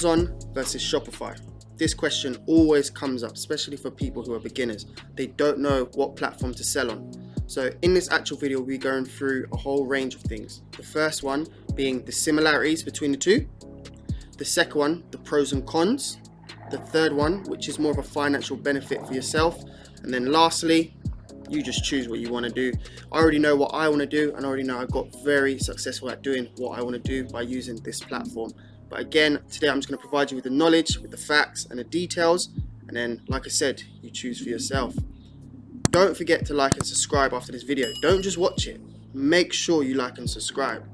Amazon versus Shopify. This question always comes up, especially for people who are beginners. They don't know what platform to sell on. So in this actual video, we're going through a whole range of things. The first one being the similarities between the two. The second one, the pros and cons. The third one, which is more of a financial benefit for yourself. And then lastly, you just choose what you want to do. I already know what I want to do, and I already know I got very successful at doing what I want to do by using this platform. But again, today I'm just going to provide you with the knowledge, with the facts and the details, and then, like I said, you choose for yourself. Don't forget to like and subscribe after this video. Don't just watch it. Make sure you like and subscribe.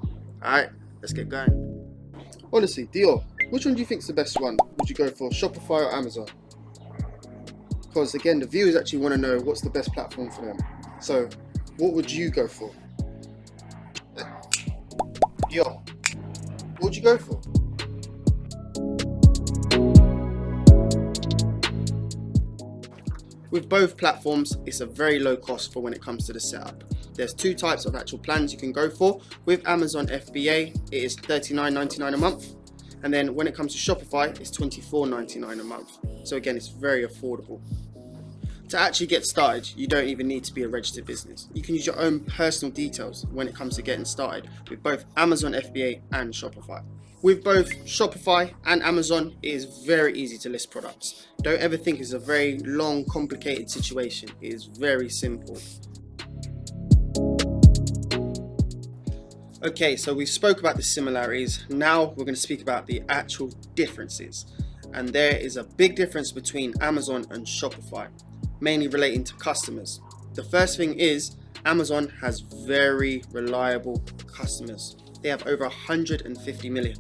Alright, let's get going. Honestly, Dior, which one do you think is the best one? Would you go for Shopify or Amazon? Because again, the viewers actually want to know what's the best platform for them. So, what would you go for? Dior, what would you go for? With both platforms, it's a very low cost for when it comes to the setup. There's two types of actual plans you can go for. With Amazon FBA, it is $39.99 a month. And then when it comes to Shopify, it's $24.99 a month. So again, it's very affordable. To actually get started, you don't even need to be a registered business. You can use your own personal details when it comes to getting started with both Amazon FBA and Shopify. With both Shopify and Amazon, it is very easy to list products. Don't ever think it's a very long, complicated situation. It is very simple. Okay, so we spoke about the similarities. Now we're going to speak about the actual differences. And there is a big difference between Amazon and Shopify, mainly relating to customers. The first thing is Amazon has very reliable customers. They have over 150 million.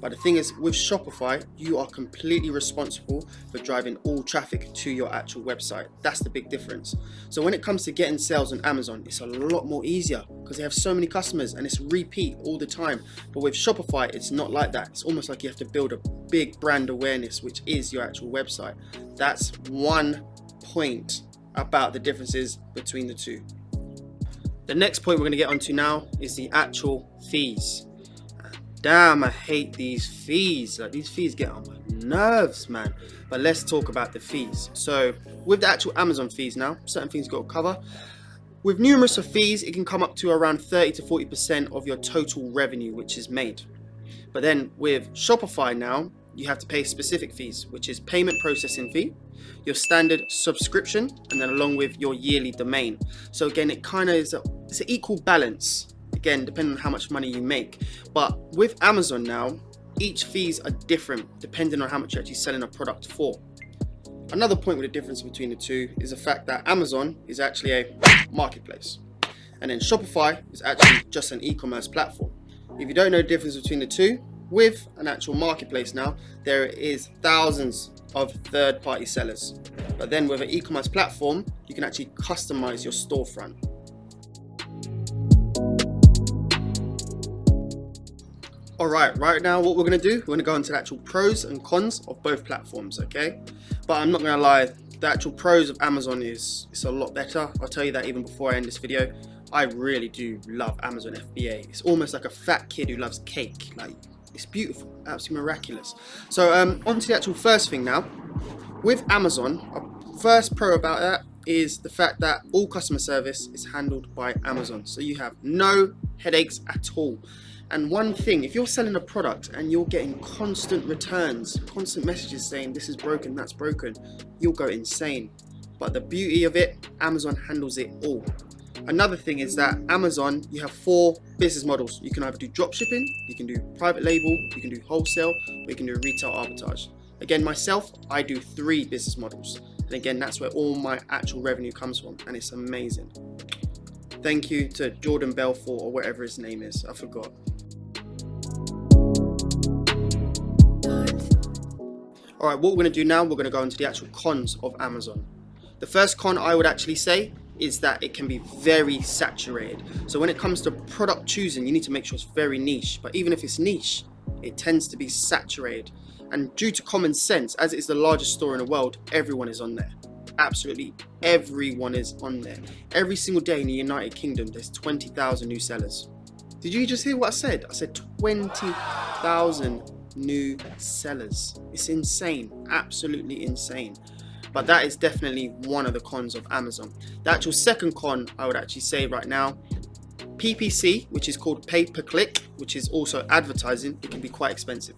But the thing is, with Shopify, you are completely responsible for driving all traffic to your actual website. That's the big difference. So when it comes to getting sales on Amazon, it's a lot more easier because they have so many customers and it's repeat all the time. But with Shopify, it's not like that. It's almost like you have to build a big brand awareness, which is your actual website. That's one point about the differences between the two. The next point we're going to get onto now is the actual fees. Damn, I hate these fees. Like, these fees get on my nerves, man. But let's talk about the fees. So with the actual Amazon fees now, certain things got to cover. With numerous of fees, it can come up to around 30 to 40% of your total revenue, which is made. But then with Shopify now, you have to pay specific fees, which is payment processing fee, your standard subscription, and then along with your yearly domain. So again, it kind of is it's an equal balance. Again, depending on how much money you make. But with Amazon now, each fees are different depending on how much you're actually selling a product for. Another point with the difference between the two is the fact that Amazon is actually a marketplace, and then Shopify is actually just an e-commerce platform. If you don't know the difference between the two, with an actual marketplace now, there is thousands of third-party sellers. But then with an e-commerce platform, you can actually customize your storefront. Alright, right now what we're going to do, we're going to go into the actual pros and cons of both platforms, okay? But I'm not going to lie, the actual pros of Amazon it's a lot better. I'll tell you that even before I end this video. I really do love Amazon FBA. It's almost like a fat kid who loves cake. Like, it's beautiful, absolutely miraculous. So on to the actual first thing now. With Amazon, a first pro about that is the fact that all customer service is handled by Amazon. So you have no headaches at all. And one thing, if you're selling a product and you're getting constant returns, constant messages saying this is broken, that's broken, you'll go insane. But the beauty of it, Amazon handles it all. Another thing is that Amazon, you have 4 business models. You can either do dropshipping, you can do private label, you can do wholesale, or you can do retail arbitrage. Again, myself, I do 3 business models. And again, that's where all my actual revenue comes from, and it's amazing. Thank you to Jordan Belfort, or whatever his name is, I forgot. Alright, what we're going to do now, we're going to go into the actual cons of Amazon. The first con I would actually say is that it can be very saturated. So when it comes to product choosing, you need to make sure it's very niche. But even if it's niche, it tends to be saturated. And due to common sense, as it is the largest store in the world, everyone is on there. Absolutely everyone is on there. Every single day in the United Kingdom, there's 20,000 new sellers. Did you just hear what I said? I said 20,000 new sellers. It's insane, absolutely insane. But that is definitely one of the cons of Amazon. The actual second con I would actually say right now, PPC, which is called pay per click, which is also advertising, it can be quite expensive.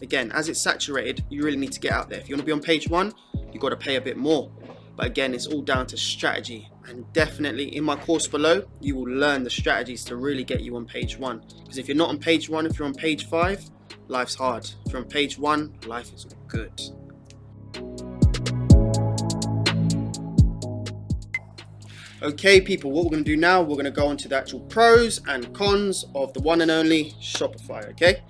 Again, as it's saturated, you really need to get out there. If you want to be on page one, you've got to pay a bit more. But again, it's all down to strategy. And definitely in my course below, you will learn the strategies to really get you on page one. Because if you're not on page one, if you're on page 5, life's hard. If you're on page 1, life is good. Okay people, what we're going to do now, we're going to go on to the actual pros and cons of the one and only Shopify, okay?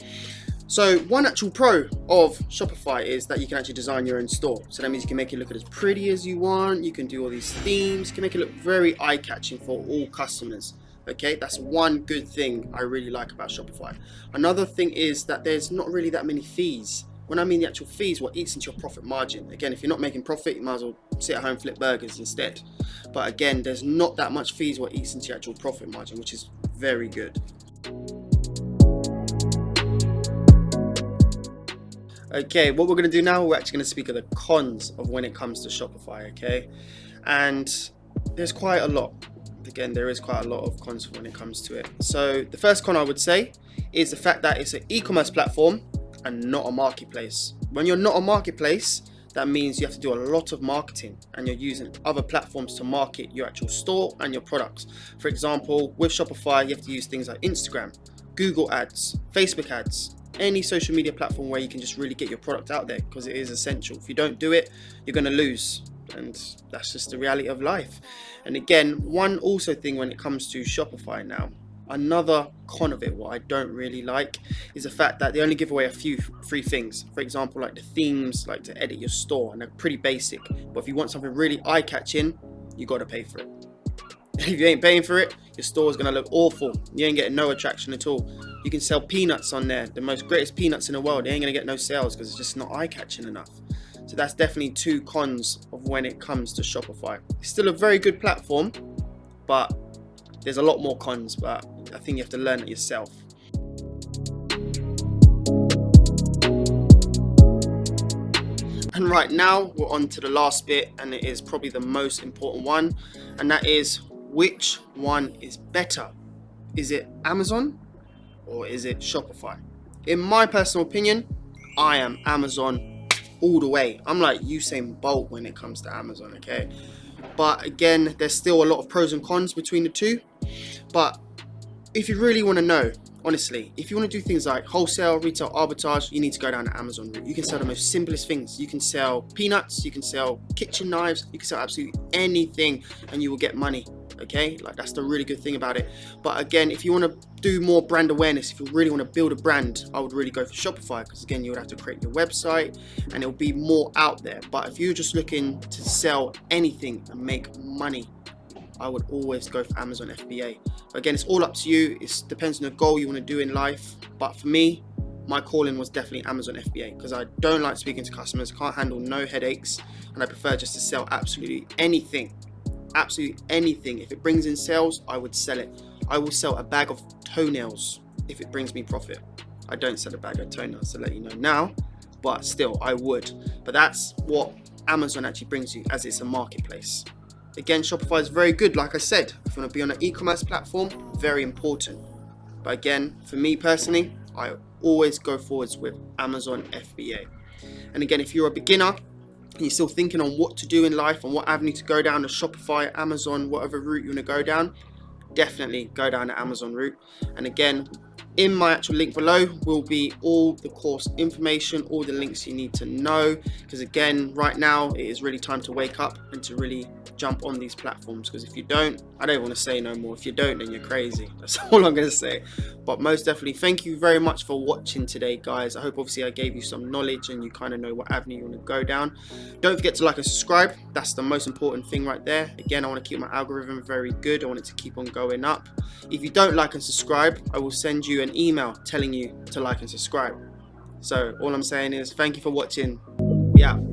So one actual pro of Shopify is that you can actually design your own store. So that means you can make it look as pretty as you want, you can do all these themes, you can make it look very eye-catching for all customers. Okay, that's one good thing I really like about Shopify. Another thing is that there's not really that many fees. When I mean the actual fees, what eats into your profit margin. Again, if you're not making profit, you might as well sit at home and flip burgers instead. But again, there's not that much fees what eats into your actual profit margin, which is very good. Okay, what we're going to do now, we're actually going to speak of the cons of when it comes to Shopify, okay? And there's quite a lot. Again, there is quite a lot of cons when it comes to it. So the first con I would say is the fact that it's an e-commerce platform and not a marketplace. When you're not a marketplace, that means you have to do a lot of marketing and you're using other platforms to market your actual store and your products. For example, with Shopify, you have to use things like Instagram, Google ads, Facebook ads, any social media platform where you can just really get your product out there, because it is essential. If you don't do it, you're going to lose, and that's just the reality of life. And again, one also thing when it comes to Shopify now, another con of it, what I don't really like, is the fact that they only give away a few free things. For example, like the themes, like to edit your store, and they're pretty basic. But if you want something really eye-catching, you got to pay for it. If you ain't paying for it, your store is going to look awful. You ain't getting no attraction at all. You can sell peanuts on there, the most greatest peanuts in the world. They ain't going to get no sales because it's just not eye-catching enough. So that's definitely two cons of when it comes to Shopify. It's still a very good platform, but there's a lot more cons, but I think you have to learn it yourself. And right now we're on to the last bit, and it is probably the most important one, and that is, which one is better? Is it Amazon or is it Shopify? In my personal opinion, I am Amazon all the way. I'm like Usain Bolt when it comes to Amazon, okay? But again, there's still a lot of pros and cons between the two. But if you really want to know, honestly, if you want to do things like wholesale, retail arbitrage, you need to go down the Amazon route. You can sell the most simplest things. You can sell peanuts, you can sell kitchen knives, you can sell absolutely anything and you will get money. Okay, like that's the really good thing about it. But again, if you want to do more brand awareness, if you really want to build a brand, I would really go for Shopify, because again, you would have to create your website and it'll be more out there. But if you're just looking to sell anything and make money, I would always go for Amazon FBA. But again, it's all up to you. It depends on the goal you want to do in life. But for me, my calling was definitely Amazon FBA, because I don't like speaking to customers, can't handle no headaches, and I prefer just to sell absolutely anything. Absolutely anything. If it brings in sales, I would sell it. I will sell a bag of toenails if it brings me profit. I don't sell a bag of toenails, to let you know now, but still I would. But that's what Amazon actually brings you, as it's a marketplace. Again, Shopify is very good. Like I said, if you want to be on an e-commerce platform, very important. But again, for me personally, I always go forwards with Amazon FBA. And again, if you're a beginner, and you're still thinking on what to do in life and what avenue to go down, the Shopify, Amazon, whatever route you want to go down, definitely go down the Amazon route. And again, in my actual link below will be all the course information, all the links you need to know, because again, right now it is really time to wake up and to really jump on these platforms, because if you don't, I don't want to say no more. If you don't, then you're crazy. That's all I'm going to say. But most definitely, thank you very much for watching today, guys. I hope obviously I gave you some knowledge and you kind of know what avenue you want to go down. Don't forget to like and subscribe. That's the most important thing right there. Again, I want to keep my algorithm very good. I want it to keep on going up. If you don't like and subscribe, I will send you an email telling you to like and subscribe. So all I'm saying is thank you for watching. We out.